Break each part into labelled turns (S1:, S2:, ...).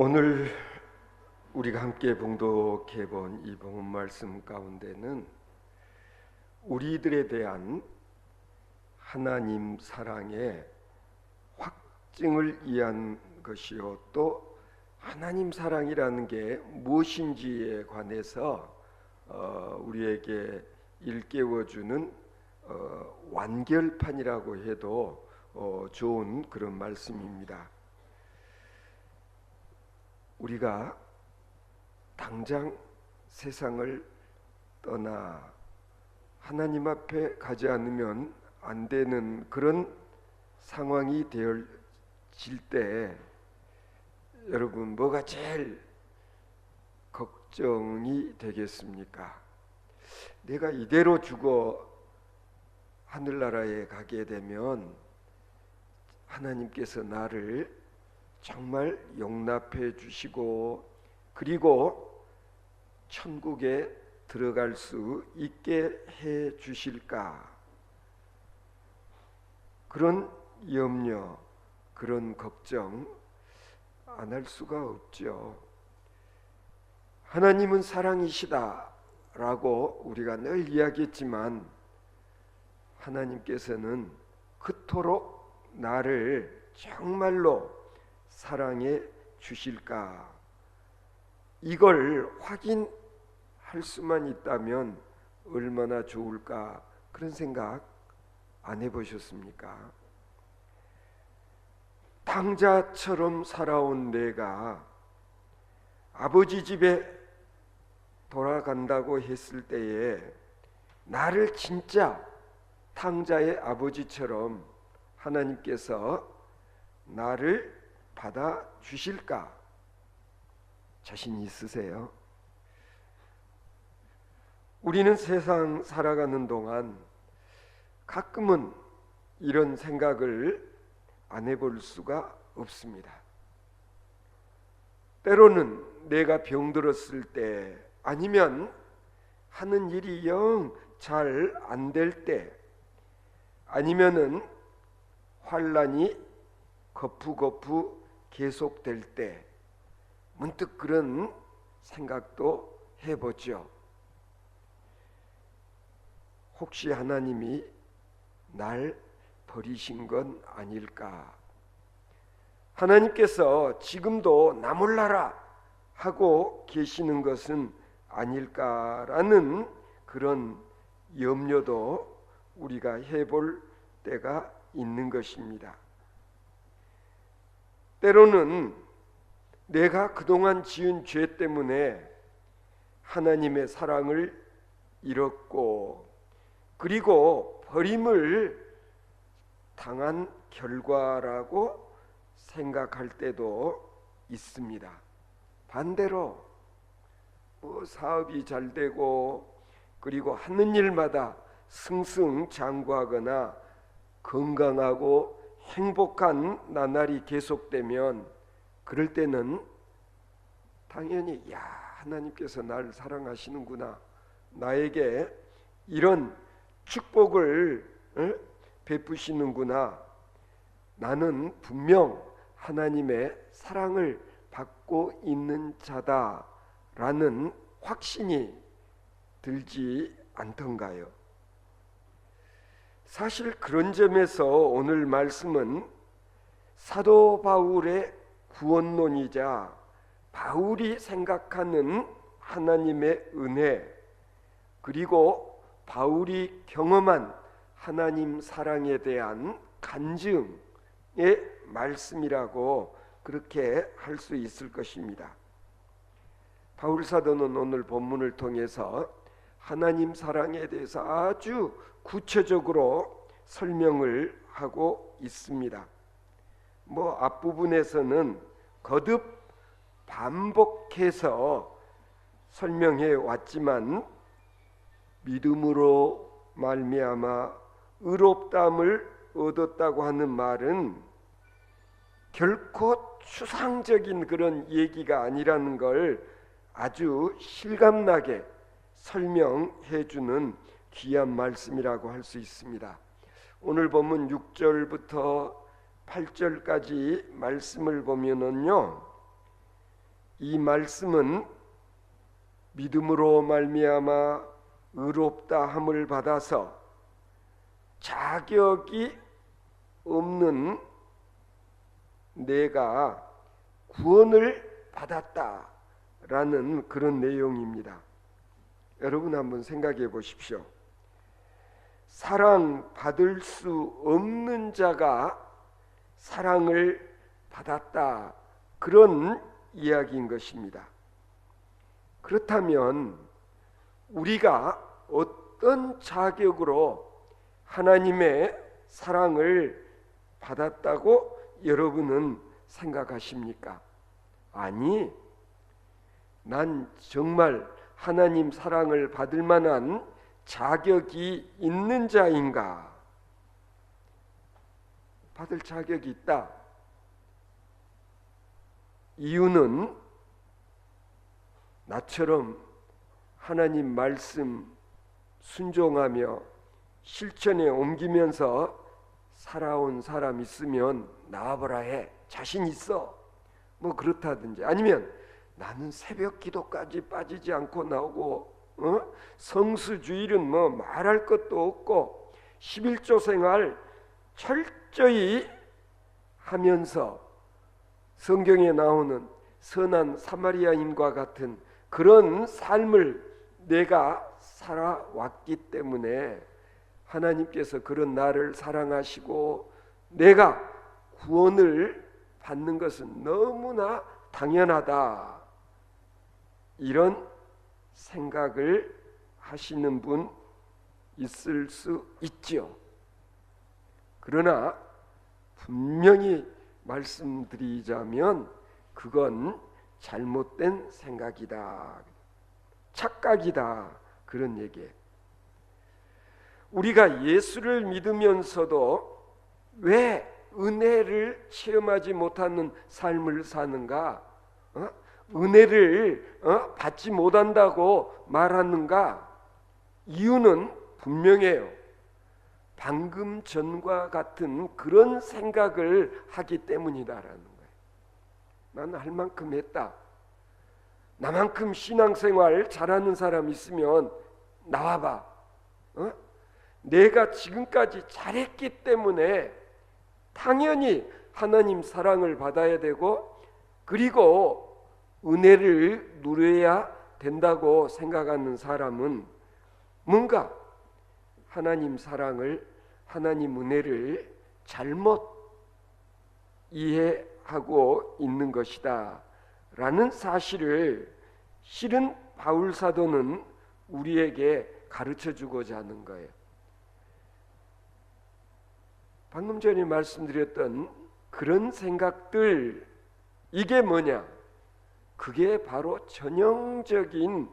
S1: 오늘 우리가 함께 봉독해 본 이 본문 말씀 가운데는 우리들에 대한 하나님 사랑의 확증을 위한 것이요, 또 하나님 사랑이라는 게 무엇인지에 관해서 우리에게 일깨워주는 완결판이라고 해도 좋은 그런 말씀입니다. 우리가 당장 세상을 떠나 하나님 앞에 가지 않으면 안 되는 그런 상황이 되어질 때 여러분, 뭐가 제일 걱정이 되겠습니까? 내가 이대로 죽어 하늘나라에 가게 되면 하나님께서 나를 정말 용납해 주시고 그리고 천국에 들어갈 수 있게 해 주실까? 그런 염려, 그런 걱정 안 할 수가 없죠. 하나님은 사랑이시다라고 우리가 늘 이야기했지만 하나님께서는 그토록 나를 정말로 사랑해 주실까? 이걸 확인할 수만 있다면 얼마나 좋을까? 그런 생각 안 해보셨습니까? 탕자처럼 살아온 내가 아버지 집에 돌아간다고 했을 때에 나를 진짜 탕자의 아버지처럼 하나님께서 나를 받아 주실까? 자신 있으세요? 우리는 세상 살아가는 동안 가끔은 이런 생각을 안 해볼 수가 없습니다. 때로는 내가 병들었을 때, 아니면 하는 일이 영 잘 안 될 때, 아니면은 환난이 거푸거푸 계속될 때 문득 그런 생각도 해보죠. 혹시 하나님이 날 버리신 건 아닐까? 하나님께서 지금도 나 몰라라 하고 계시는 것은 아닐까라는 그런 염려도 우리가 해볼 때가 있는 것입니다. 때로는 내가 그동안 지은 죄 때문에 하나님의 사랑을 잃었고 그리고 버림을 당한 결과라고 생각할 때도 있습니다. 반대로 사업이 잘 되고 그리고 하는 일마다 승승장구하거나 건강하고 행복한 나날이 계속되면 그럴 때는 당연히 하나님께서 나를 사랑하시는구나, 나에게 이런 축복을 베푸시는구나, 나는 분명 하나님의 사랑을 받고 있는 자다라는 확신이 들지 않던가요? 사실 그런 점에서 오늘 말씀은 사도 바울의 구원론이자 바울이 생각하는 하나님의 은혜, 그리고 바울이 경험한 하나님 사랑에 대한 간증의 말씀이라고 그렇게 할 수 있을 것입니다. 바울 사도는 오늘 본문을 통해서 하나님 사랑에 대해서 아주 구체적으로 설명을 하고 있습니다. 앞부분에서는 거듭 반복해서 설명해 왔지만 믿음으로 말미암아 의롭다함을 얻었다고 하는 말은 결코 추상적인 그런 얘기가 아니라는 걸 아주 실감나게 설명해 주는 귀한 말씀이라고 할 수 있습니다. 오늘 본문 6절부터 8절까지 말씀을 보면은요, 이 말씀은 믿음으로 말미암아 의롭다 함을 받아서 자격이 없는 내가 구원을 받았다라는 그런 내용입니다. 여러분 한번 생각해 보십시오. 사랑받을 수 없는 자가 사랑을 받았다, 그런 이야기인 것입니다. 그렇다면 우리가 어떤 자격으로 하나님의 사랑을 받았다고 여러분은 생각하십니까? 아니, 난 정말 하나님 사랑을 받을 만한 자격이 있는 자인가? 받을 자격이 있다. 이유는 나처럼 하나님 말씀 순종하며 실천에 옮기면서 살아온 사람 있으면 나와보라 해. 자신 있어. 뭐 그렇다든지, 아니면 나는 새벽 기도까지 빠지지 않고 나오고 성수주일은 뭐 말할 것도 없고 11조 생활 철저히 하면서 성경에 나오는 선한 사마리아인과 같은 그런 삶을 내가 살아왔기 때문에 하나님께서 그런 나를 사랑하시고 내가 구원을 받는 것은 너무나 당연하다, 이런 생각을 하시는 분 있을 수 있죠. 그러나 분명히 말씀드리자면 그건 잘못된 생각이다, 착각이다, 그런 얘기예요. 우리가 예수를 믿으면서도 왜 은혜를 체험하지 못하는 삶을 사는가? 은혜를 받지 못한다고 말하는가? 이유는 분명해요. 방금 전과 같은 그런 생각을 하기 때문이다라는 거예요. 나는 할 만큼 했다. 나만큼 신앙생활 잘하는 사람 있으면 나와봐. 내가 지금까지 잘했기 때문에 당연히 하나님 사랑을 받아야 되고 그리고 은혜를 누려야 된다고 생각하는 사람은 뭔가 하나님 사랑을, 하나님 은혜를 잘못 이해하고 있는 것이다 라는 사실을 실은 바울 사도는 우리에게 가르쳐주고자 하는 거예요. 방금 전에 말씀드렸던 그런 생각들, 이게 뭐냐? 그게 바로 전형적인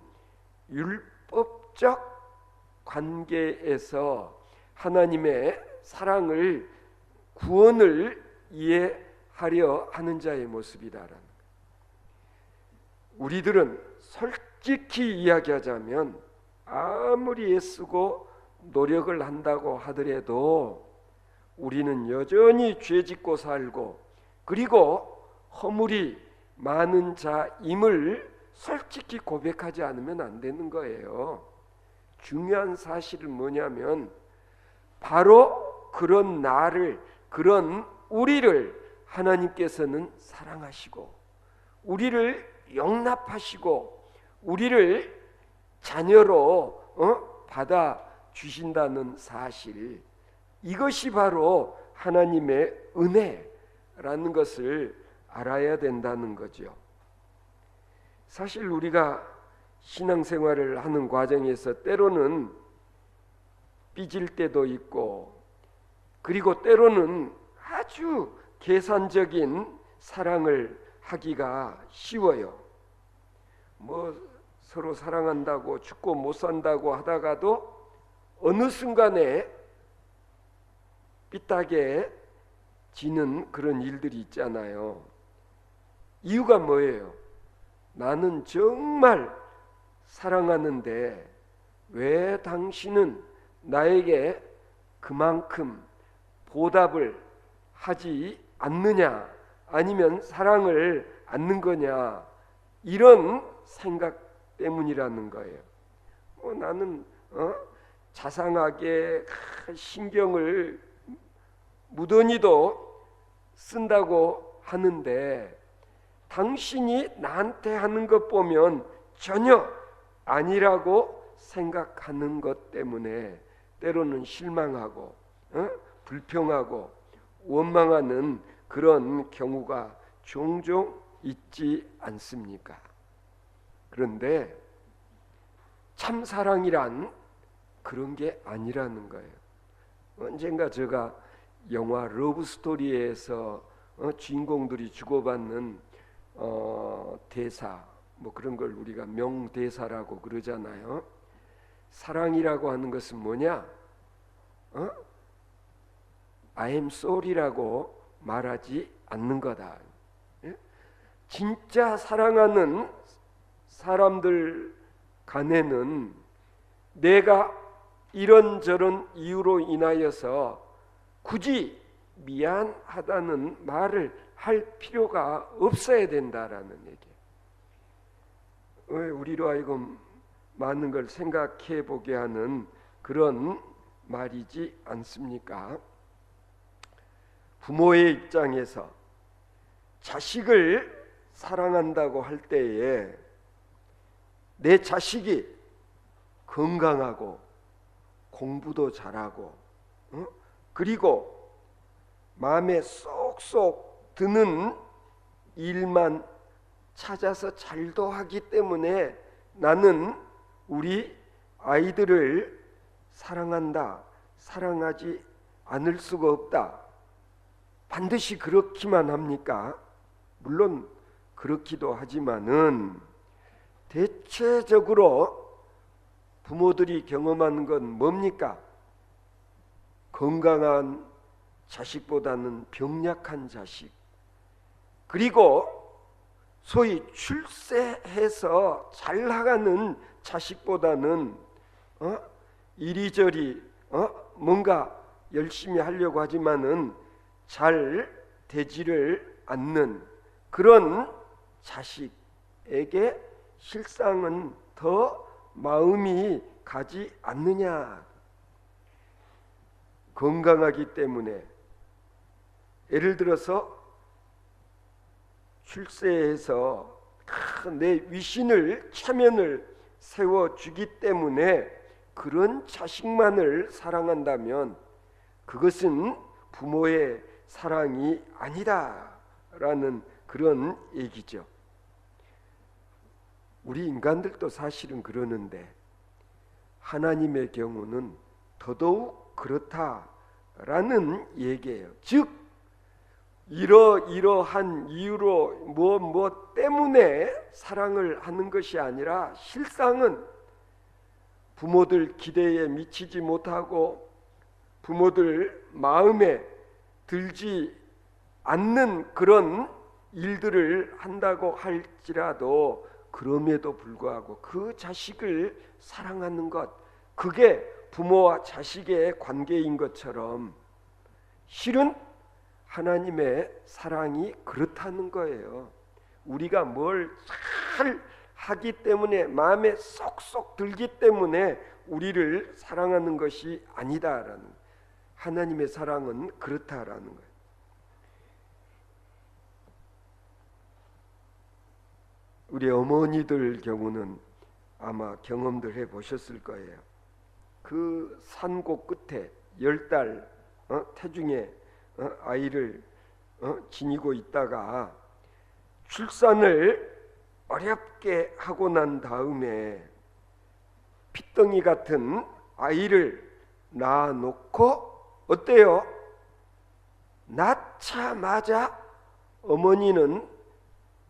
S1: 율법적 관계에서 하나님의 사랑을, 구원을 이해하려 하는 자의 모습이다라는 거예요. 우리들은 솔직히 이야기하자면 아무리 애쓰고 노력을 한다고 하더라도 우리는 여전히 죄짓고 살고 그리고 허물이 많은 자임을 솔직히 고백하지 않으면 안 되는 거예요. 중요한 사실은 뭐냐면 바로 그런 나를, 그런 우리를 하나님께서는 사랑하시고 우리를 용납하시고 우리를 자녀로 받아 주신다는 사실, 이것이 바로 하나님의 은혜라는 것을 알아야 된다는 거죠. 사실 우리가 신앙생활을 하는 과정에서 때로는 삐질 때도 있고 그리고 때로는 아주 계산적인 사랑을 하기가 쉬워요. 뭐 서로 사랑한다고 죽고 못 산다고 하다가도 어느 순간에 삐딱해 지는 그런 일들이 있잖아요. 이유가 뭐예요? 나는 정말 사랑하는데 왜 당신은 나에게 그만큼 보답을 하지 않느냐, 아니면 사랑을 않는 거냐, 이런 생각 때문이라는 거예요. 나는 자상하게 신경을 무던히도 쓴다고 하는데 당신이 나한테 하는 것 보면 전혀 아니라고 생각하는 것 때문에 때로는 실망하고 불평하고 원망하는 그런 경우가 종종 있지 않습니까? 그런데 참 사랑이란 그런 게 아니라는 거예요. 언젠가 제가 영화 러브스토리에서 주인공들이 주고받는 대사 뭐 그런 걸 우리가 명대사라고 그러잖아요. 사랑이라고 하는 것은 뭐냐? I am sorry라고 말하지 않는 거다. 진짜 사랑하는 사람들 간에는 내가 이런저런 이유로 인하여서 굳이 미안하다는 말을 할 필요가 없어야 된다라는 얘기. 왜 우리로 하여금 많은 걸 생각해 보게 하는 그런 말이지 않습니까? 부모의 입장에서 자식을 사랑한다고 할 때에 내 자식이 건강하고 공부도 잘하고 그리고 마음에 쏙쏙 드는 일만 찾아서 잘도 하기 때문에 나는 우리 아이들을 사랑한다, 사랑하지 않을 수가 없다. 반드시 그렇기만 합니까? 물론 그렇기도 하지만은 대체적으로 부모들이 경험하는 건 뭡니까? 건강한 자식보다는 병약한 자식, 그리고 소위 출세해서 잘 나가는 자식보다는 이리저리 뭔가 열심히 하려고 하지만은 잘 되지를 않는 그런 자식에게 실상은 더 마음이 가지 않느냐. 건강하기 때문에 예를 들어서 출세해서 내 위신을 체면을 세워주기 때문에 그런 자식만을 사랑한다면 그것은 부모의 사랑이 아니다라는 그런 얘기죠. 우리 인간들도 사실은 그러는데 하나님의 경우는 더더욱 그렇다라는 얘기예요. 즉 이러한 이유로 뭐 때문에 사랑을 하는 것이 아니라 실상은 부모들 기대에 미치지 못하고 부모들 마음에 들지 않는 그런 일들을 한다고 할지라도 그럼에도 불구하고 그 자식을 사랑하는 것, 그게 부모와 자식의 관계인 것처럼 실은 하나님의 사랑이 그렇다는 거예요. 우리가 뭘 잘 하기 때문에 마음에 쏙쏙 들기 때문에 우리를 사랑하는 것이 아니다라는, 하나님의 사랑은 그렇다라는 거예요. 우리 어머니들 경우는 아마 경험들 해보셨을 거예요. 그 산고 끝에 10달 태중에 아이를 지니고 있다가 출산을 어렵게 하고 난 다음에 핏덩이 같은 아이를 낳아놓고 어때요? 낳자마자 어머니는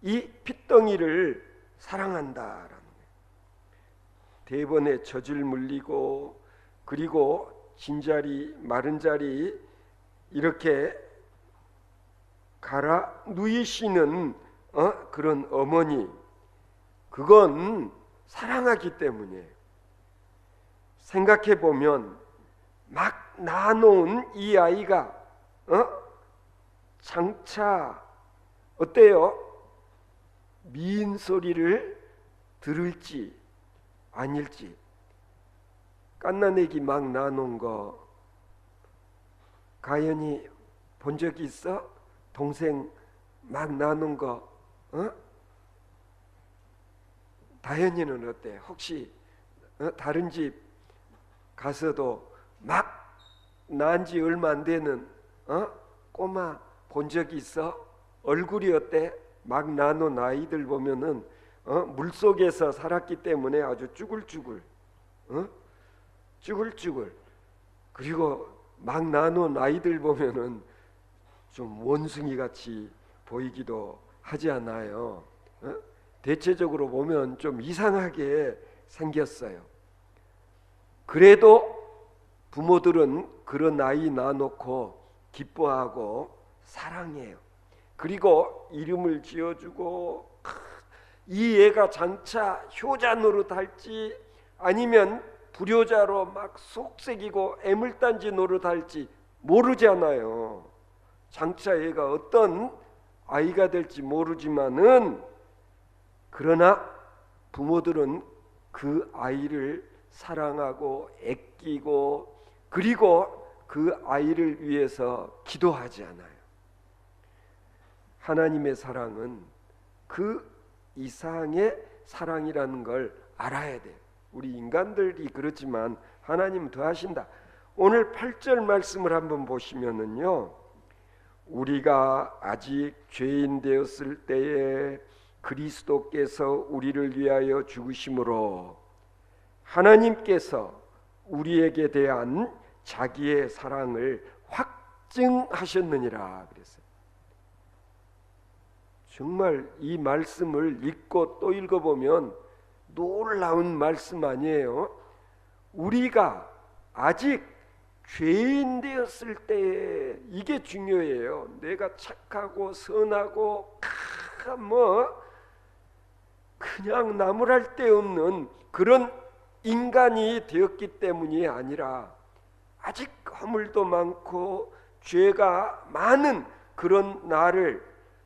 S1: 이 핏덩이를 사랑한다라는 거예요. 대번에 젖을 물리고 그리고 진자리 마른 자리 이렇게 갈아 누이시는 그런 어머니, 그건 사랑하기 때문에. 생각해 보면 막 낳아놓은 이 아이가 장차 어때요? 미인 소리를 들을지 아닐지. 갓난애기 막 낳아놓은 거 가연이 본 적이 있어? 동생 막 낳아놓은 거 다현이는 어때? 혹시 다른 집 가서도 막 낳은 지 얼마 안 되는 꼬마 본 적이 있어? 얼굴이 어때? 막 낳아놓은 아이들 보면은 물속에서 살았기 때문에 아주 쭈글쭈글 쭈글쭈글. 그리고 막 낳아놓은 아이들 보면은 좀 원숭이 같이 보이기도 하지 않아요? 대체적으로 보면 좀 이상하게 생겼어요. 그래도 부모들은 그런 아이 낳아놓고 기뻐하고 사랑해요. 그리고 이름을 지어주고 이 애가 장차 효자 노릇할지 아니면 불효자로 막 속색이고 애물단지 노릇할지 모르잖아요. 장차 얘가 어떤 아이가 될지 모르지만은 그러나 부모들은 그 아이를 사랑하고 아끼고 그리고 그 아이를 위해서 기도하지 않아요. 하나님의 사랑은 그 이상의 사랑이라는 걸 알아야 돼요. 우리 인간들이 그렇지만 하나님은 더 하신다. 오늘 8절 말씀을 한번 보시면은요, 우리가 아직 죄인 되었을 때에 그리스도께서 우리를 위하여 죽으심으로 하나님께서 우리에게 대한 자기의 사랑을 확증하셨느니라 그랬어요. 정말 이 말씀을 읽고 또 읽어보면 놀라운 말씀 아니에요? 우리가 아직 죄인 되었을 때에 이게 중요해요. 내가 착하고 선하고 그냥 나무랄 데 없는 그런 인간이 되었기 때문이 아니라 아직 허물도 많고 죄가 많은 그런 나를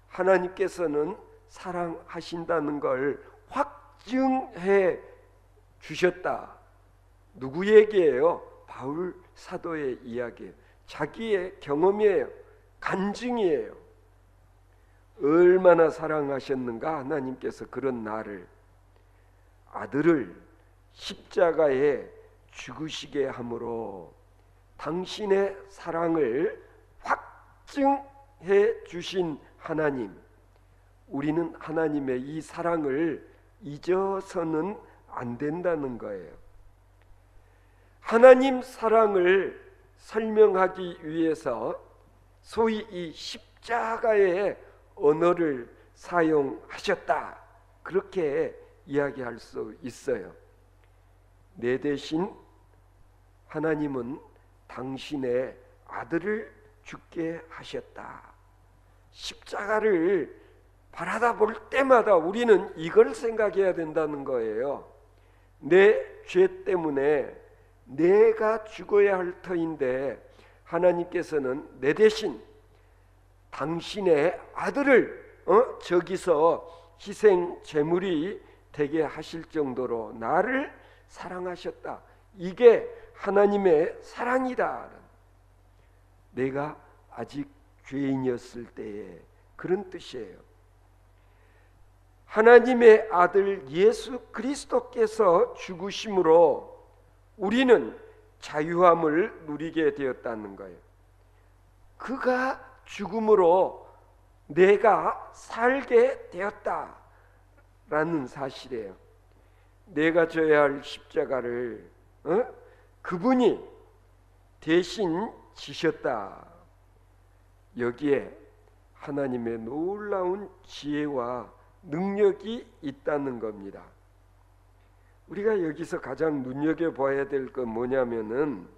S1: 하나님께서는 사랑하신다는 걸 확증해 주셨다. 누구 얘기예요? 바울 사도의 이야기예요. 자기의 경험이에요. 간증이에요. 얼마나 사랑하셨는가 하나님께서 그런 나를, 아들을 십자가에 죽으시게 함으로 당신의 사랑을 확증해 주신 하나님, 우리는 하나님의 이 사랑을 잊어서는 안 된다는 거예요. 하나님 사랑을 설명하기 위해서 소위 이 십자가의 언어를 사용하셨다, 그렇게 이야기할 수 있어요. 내 대신 하나님은 당신의 아들을 죽게 하셨다. 십자가를 바라다 볼 때마다 우리는 이걸 생각해야 된다는 거예요. 내 죄 때문에 내가 죽어야 할 터인데 하나님께서는 내 대신 당신의 아들을 저기서 희생 제물이 되게 하실 정도로 나를 사랑하셨다. 이게 하나님의 사랑이다. 내가 아직 죄인이었을 때에 그런 뜻이에요. 하나님의 아들 예수 그리스도께서 죽으심으로 우리는 자유함을 누리게 되었다는 거예요. 그가 죽음으로 내가 살게 되었다라는 사실이에요. 내가 져야 할 십자가를 그분이 대신 지셨다. 여기에 하나님의 놀라운 지혜와 능력이 있다는 겁니다. 우리가 여기서 가장 눈여겨봐야 될 건 뭐냐면은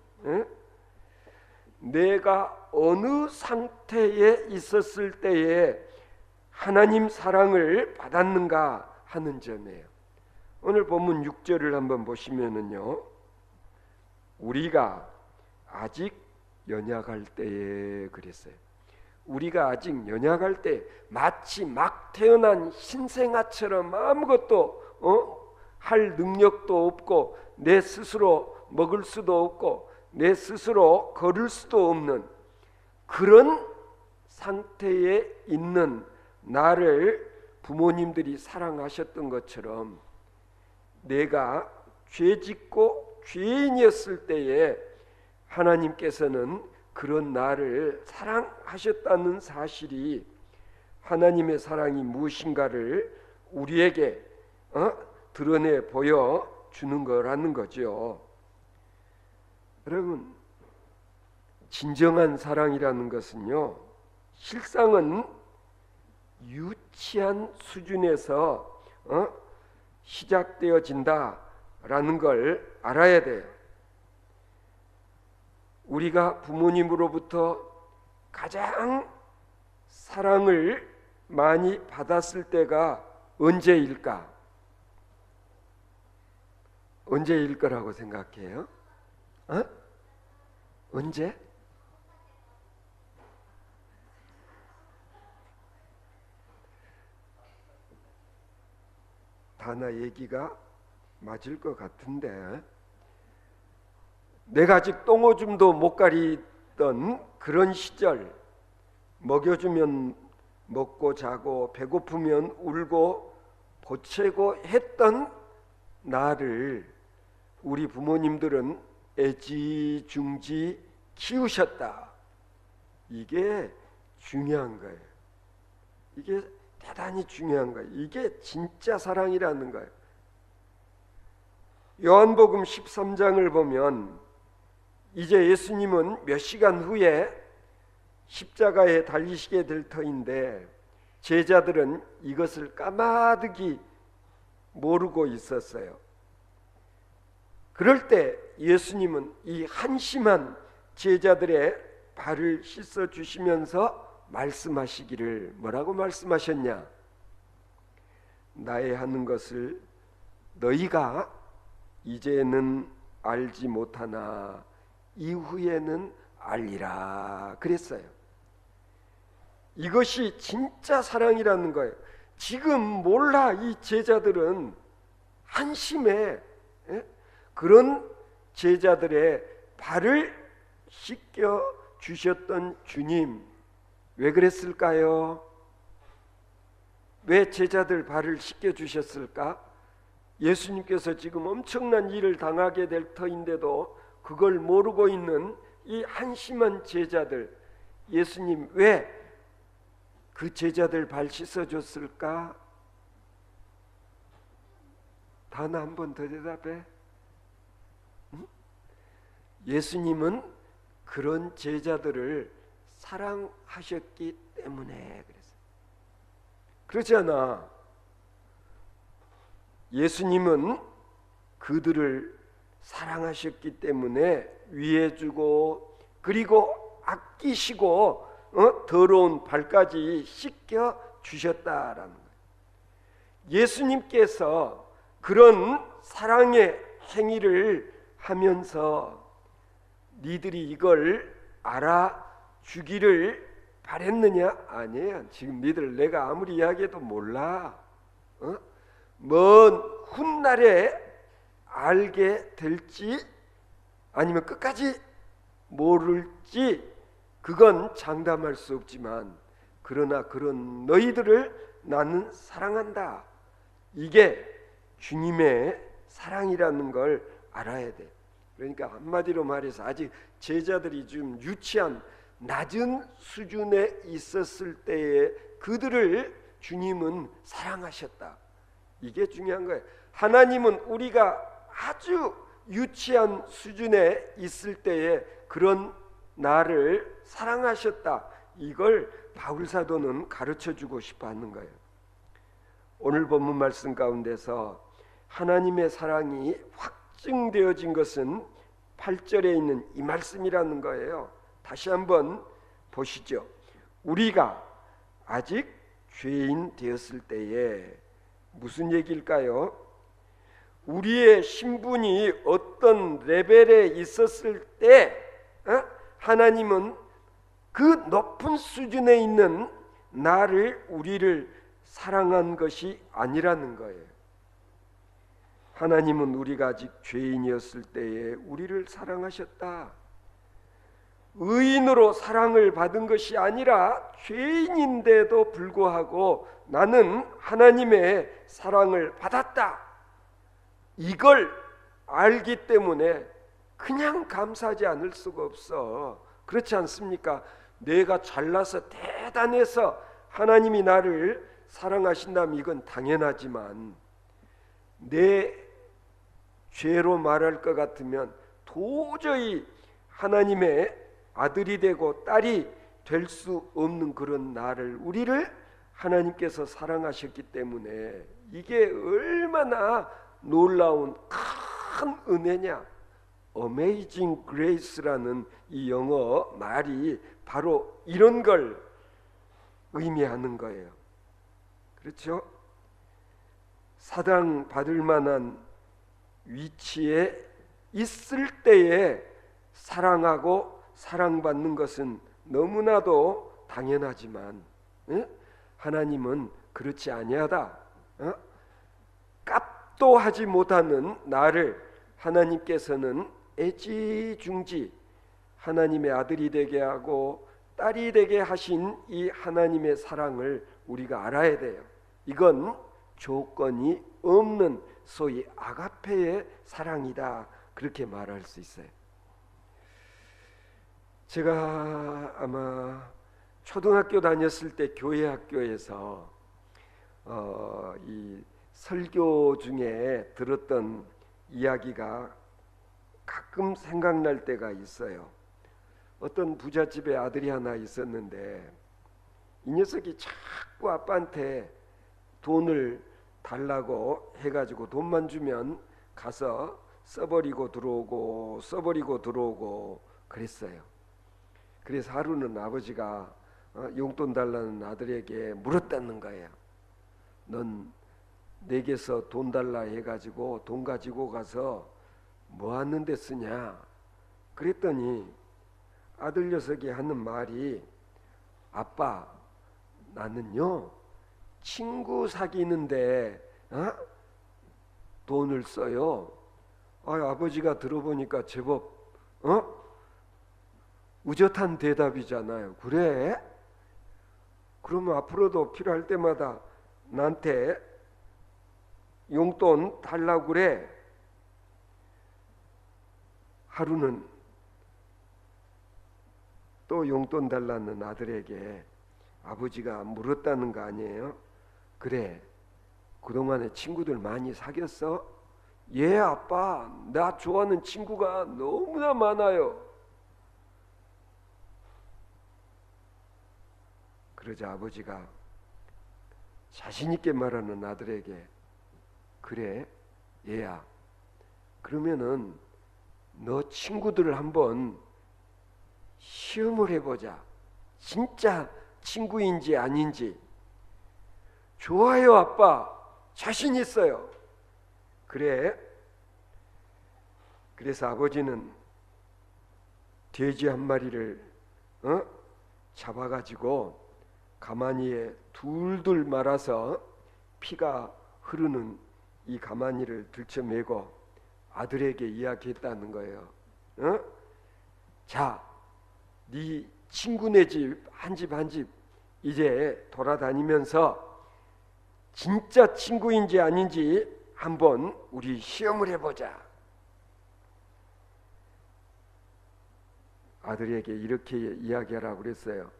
S1: 내가 어느 상태에 있었을 때에 하나님 사랑을 받았는가 하는 점이에요. 오늘 본문 6절을 한번 보시면은요, 우리가 아직 연약할 때에 그랬어요. 우리가 아직 연약할 때 마치 막 태어난 신생아처럼 아무것도 할 능력도 없고 내 스스로 먹을 수도 없고 내 스스로 걸을 수도 없는 그런 상태에 있는 나를 부모님들이 사랑하셨던 것처럼 내가 죄짓고 죄인이었을 때에 하나님께서는 그런 나를 사랑하셨다는 사실이 하나님의 사랑이 무엇인가를 우리에게 드러내 보여주는 거라는 거죠. 여러분, 진정한 사랑이라는 것은요, 실상은 유치한 수준에서 시작되어진다라는 걸 알아야 돼요. 우리가 부모님으로부터 가장 사랑을 많이 받았을 때가 언제일까? 언제일 거라고 생각해요? 언제? 다나 얘기가 맞을 것 같은데, 내가 아직 똥오줌도 못 가리던 그런 시절, 먹여주면 먹고 자고 배고프면 울고 보채고 했던 나를 우리 부모님들은 애지중지 키우셨다. 이게 중요한 거예요. 이게 대단히 중요한 거예요. 이게 진짜 사랑이라는 거예요. 요한복음 13장을 보면 이제 예수님은 몇 시간 후에 십자가에 달리시게 될 터인데 제자들은 이것을 까마득히 모르고 있었어요. 그럴 때 예수님은 이 한심한 제자들의 발을 씻어 주시면서 말씀하시기를 뭐라고 말씀하셨냐? 나의 하는 것을 너희가 이제는 알지 못하나 이후에는 알리라 그랬어요. 이것이 진짜 사랑이라는 거예요. 지금 몰라. 이 제자들은 한심해. 그런 제자들의 발을 씻겨 주셨던 주님, 왜 그랬을까요? 왜 제자들 발을 씻겨 주셨을까? 예수님께서 지금 엄청난 일을 당하게 될 터인데도 그걸 모르고 있는 이 한심한 제자들, 예수님 왜 그 제자들 발 씻어줬을까? 다나 한 번 더 대답해. 응? 예수님은 그런 제자들을 사랑하셨기 때문에 그랬어요. 그렇잖아. 예수님은 그들을 사랑하셨기 때문에 위해주고 그리고 아끼시고 더러운 발까지 씻겨 주셨다라는 거예요. 예수님께서 그런 사랑의 행위를 하면서 니들이 이걸 알아주기를 바랬느냐? 아니에요. 지금 니들 내가 아무리 이야기해도 몰라. 먼 훗날에 알게 될지 아니면 끝까지 모를지 그건 장담할 수 없지만 그러나 그런 너희들을 나는 사랑한다. 이게 주님의 사랑이라는 걸 알아야 돼. 그러니까 한마디로 말해서 아직 제자들이 좀 유치한 낮은 수준에 있었을 때에 그들을 주님은 사랑하셨다. 이게 중요한 거예요. 하나님은 우리가 아주 유치한 수준에 있을 때에 그런 나를 사랑하셨다. 이걸 바울 사도는 가르쳐주고 싶어 하는 거예요. 오늘 본문 말씀 가운데서 하나님의 사랑이 확증되어진 것은 8절에 있는 이 말씀이라는 거예요. 다시 한번 보시죠. 우리가 아직 죄인 되었을 때에 무슨 얘기일까요? 우리의 신분이 어떤 레벨에 있었을 때 하나님은 그 높은 수준에 있는 나를, 우리를 사랑한 것이 아니라는 거예요. 하나님은 우리가 아직 죄인이었을 때에 우리를 사랑하셨다. 의인으로 사랑을 받은 것이 아니라 죄인인데도 불구하고 나는 하나님의 사랑을 받았다. 이걸 알기 때문에 그냥 감사하지 않을 수가 없어. 그렇지 않습니까? 내가 잘나서 대단해서 하나님이 나를 사랑하신다면 이건 당연하지만, 내 죄로 말할 것 같으면 도저히 하나님의 아들이 되고 딸이 될 수 없는 그런 나를, 우리를 하나님께서 사랑하셨기 때문에 이게 얼마나 놀라운 큰 은혜냐. Amazing Grace라는 이 영어 말이 바로 이런 걸 의미하는 거예요. 그렇죠? 사랑받을 만한 위치에 있을 때에 사랑하고 사랑받는 것은 너무나도 당연하지만, 하나님은 그렇지 아니하다. 값도 하지 못하는 나를 하나님께서는 애지중지 하나님의 아들이 되게 하고 딸이 되게 하신 이 하나님의 사랑을 우리가 알아야 돼요. 이건 조건이 없는 소위 아가페의 사랑이다, 그렇게 말할 수 있어요. 제가 아마 초등학교 다녔을 때 교회 학교에서 이 설교 중에 들었던 이야기가 가끔 생각날 때가 있어요. 어떤 부잣집에 아들이 하나 있었는데 이 녀석이 자꾸 아빠한테 돈을 달라고 해가지고 돈만 주면 가서 써버리고 들어오고 써버리고 들어오고 그랬어요. 그래서 하루는 아버지가 용돈 달라는 아들에게 물었다는 거예요. 넌 내게서 돈 달라 해가지고 돈 가지고 가서 뭐 하는 데 쓰냐? 그랬더니 아들 녀석이 하는 말이, 아빠, 나는요 친구 사귀는데 돈을 써요. 아버지가 들어보니까 제법 우젓한 대답이잖아요. 그래? 그러면 앞으로도 필요할 때마다 나한테 용돈 달라고 그래. 하루는 또 용돈 달라는 아들에게 아버지가 물었다는 거 아니에요? 그래, 그동안에 친구들 많이 사귀었어? 예 아빠, 나 좋아하는 친구가 너무나 많아요. 그러자 아버지가 자신 있게 말하는 아들에게, 그래 얘야, 그러면은 너 친구들을 한번 시험을 해보자. 진짜 친구인지 아닌지. 좋아요 아빠, 자신 있어요. 그래. 그래서 아버지는 돼지 한 마리를 잡아가지고 가마니에 둘둘 말아서 피가 흐르는 이 가마니를 들쳐매고 아들에게 이야기했다는 거예요. 자, 네 친구네 집 한 집 한 집 이제 돌아다니면서 진짜 친구인지 아닌지 한번 우리 시험을 해보자. 아들에게 이렇게 이야기하라고 그랬어요.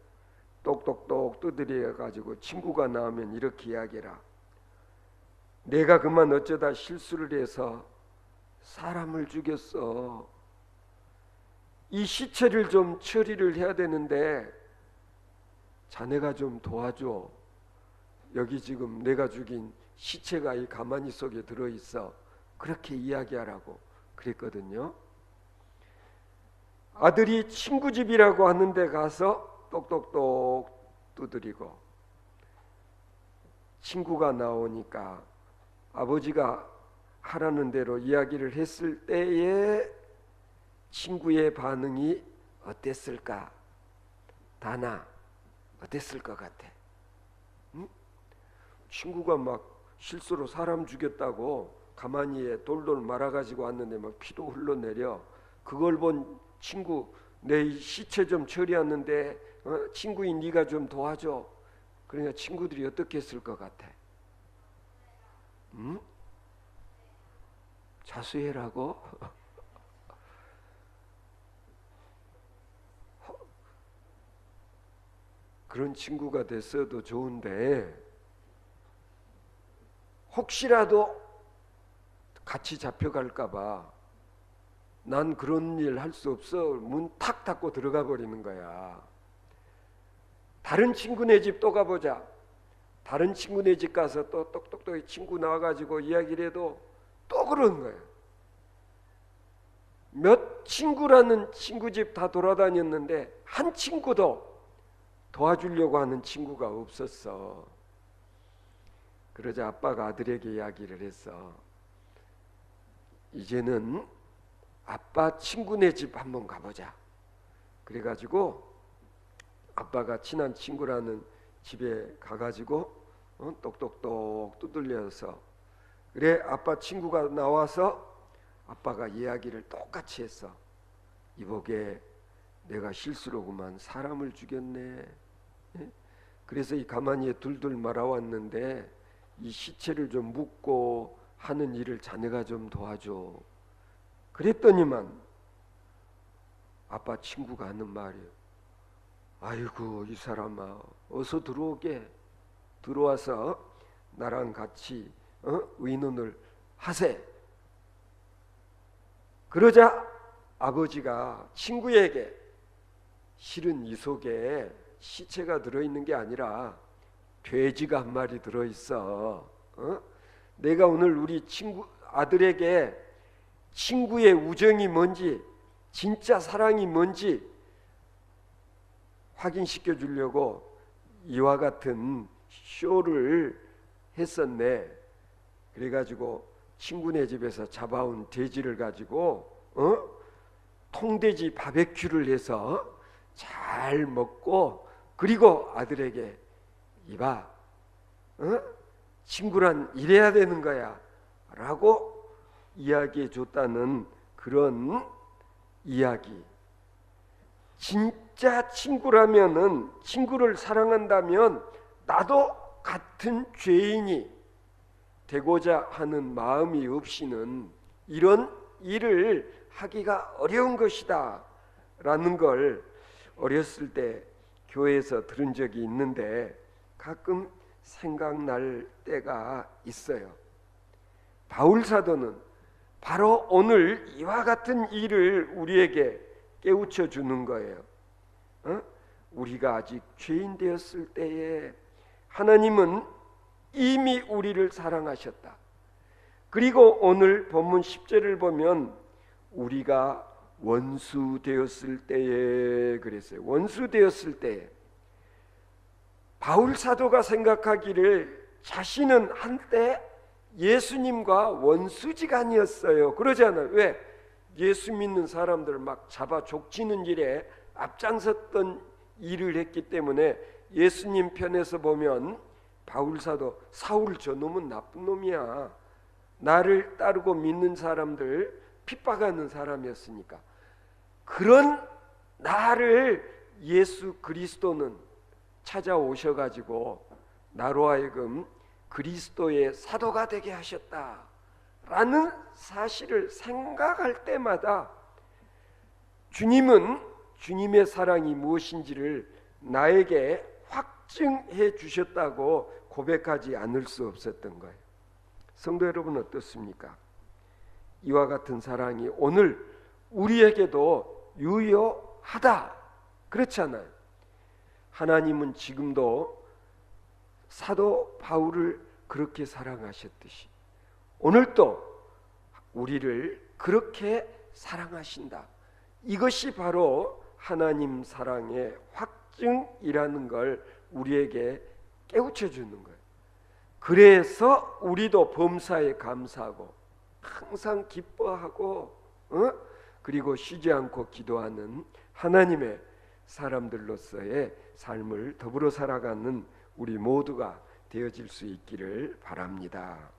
S1: 똑똑똑 두드려 가지고 친구가 나오면 이렇게 이야기해라. 내가 그만 어쩌다 실수를 해서 사람을 죽였어. 이 시체를 좀 처리를 해야 되는데 자네가 좀 도와줘. 여기 지금 내가 죽인 시체가 이 가마니 속에 들어있어. 그렇게 이야기하라고 그랬거든요. 아들이 친구 집이라고 하는데 가서 똑똑똑 두드리고 친구가 나오니까 아버지가 하라는 대로 이야기를 했을 때에 친구의 반응이 어땠을까? 다나 어땠을 것 같아? 응? 친구가 막 실수로 사람 죽였다고 가만히에 돌돌 말아가지고 왔는데 막 피도 흘러내려. 그걸 본 친구, 내 시체 좀 처리하는데 친구인 네가 좀 도와줘. 그러니까 친구들이 어떻게 했을 것 같아? 응? 자수해라고? 그런 친구가 됐어도 좋은데 혹시라도 같이 잡혀갈까봐 난 그런 일 할 수 없어. 문 탁 닫고 들어가 버리는 거야. 다른 친구네 집 또 가보자. 다른 친구네 집 가서 또 똑똑똑이 친구 나와가지고 이야기를 해도 또 그러는 거야. 몇 친구라는 친구 집 다 돌아다녔는데 한 친구도 도와주려고 하는 친구가 없었어. 그러자 아빠가 아들에게 이야기를 했어. 이제는 아빠 친구네 집 한번 가보자. 그래가지고 아빠가 친한 친구라는 집에 가가지고 똑똑똑 두들려서 그래 아빠 친구가 나와서 아빠가 이야기를 똑같이 했어. 이보게 내가 실수로 그만 사람을 죽였네. 그래서 이 가만히에 둘둘 말아왔는데 이 시체를 좀 묻고 하는 일을 자네가 좀 도와줘. 그랬더니만 아빠 친구가 하는 말이 아이고 이 사람아 어서 들어오게. 들어와서 나랑 같이 의논을 하세. 그러자 아버지가 친구에게 실은 이 속에 시체가 들어있는 게 아니라 돼지가 한 마리 들어있어. 내가 오늘 우리 친구 아들에게 친구의 우정이 뭔지 진짜 사랑이 뭔지 확인시켜 주려고 이와 같은 쇼를 했었네. 그래가지고 친구네 집에서 잡아온 돼지를 가지고 통돼지 바베큐를 해서 잘 먹고 그리고 아들에게 이봐 친구란 이래야 되는 거야 라고 이야기해 줬다는 그런 이야기. 진짜 친구라면은 친구를 사랑한다면 나도 같은 죄인이 되고자 하는 마음이 없이는 이런 일을 하기가 어려운 것이다 라는 걸 어렸을 때 교회에서 들은 적이 있는데 가끔 생각날 때가 있어요. 바울 사도는 바로 오늘 이와 같은 일을 우리에게 깨우쳐 주는 거예요. 우리가 아직 죄인 되었을 때에 하나님은 이미 우리를 사랑하셨다. 그리고 오늘 본문 10절을 보면 우리가 원수 되었을 때에 그랬어요. 원수 되었을 때에 바울 사도가 생각하기를 자신은 한때 예수님과 원수지간이었어요. 그러잖아요. 왜? 예수 믿는 사람들 막 잡아 족치는 일에 앞장섰던 일을 했기 때문에 예수님 편에서 보면 바울 사도 사울 저놈은 나쁜 놈이야. 나를 따르고 믿는 사람들 핍박하는 사람이었으니까. 그런 나를 예수 그리스도는 찾아오셔가지고 나로 하여금 그리스도의 사도가 되게 하셨다라는 사실을 생각할 때마다 주님은 주님의 사랑이 무엇인지를 나에게 확증해 주셨다고 고백하지 않을 수 없었던 거예요. 성도 여러분 어떻습니까? 이와 같은 사랑이 오늘 우리에게도 유효하다. 그렇잖아요. 하나님은 지금도 사도 바울을 그렇게 사랑하셨듯이 오늘도 우리를 그렇게 사랑하신다. 이것이 바로 하나님 사랑의 확증이라는 걸 우리에게 깨우쳐 주는 거예요. 그래서 우리도 범사에 감사하고 항상 기뻐하고 그리고 쉬지 않고 기도하는 하나님의 사람들로서의 삶을 더불어 살아가는 우리 모두가 되어질 수 있기를 바랍니다.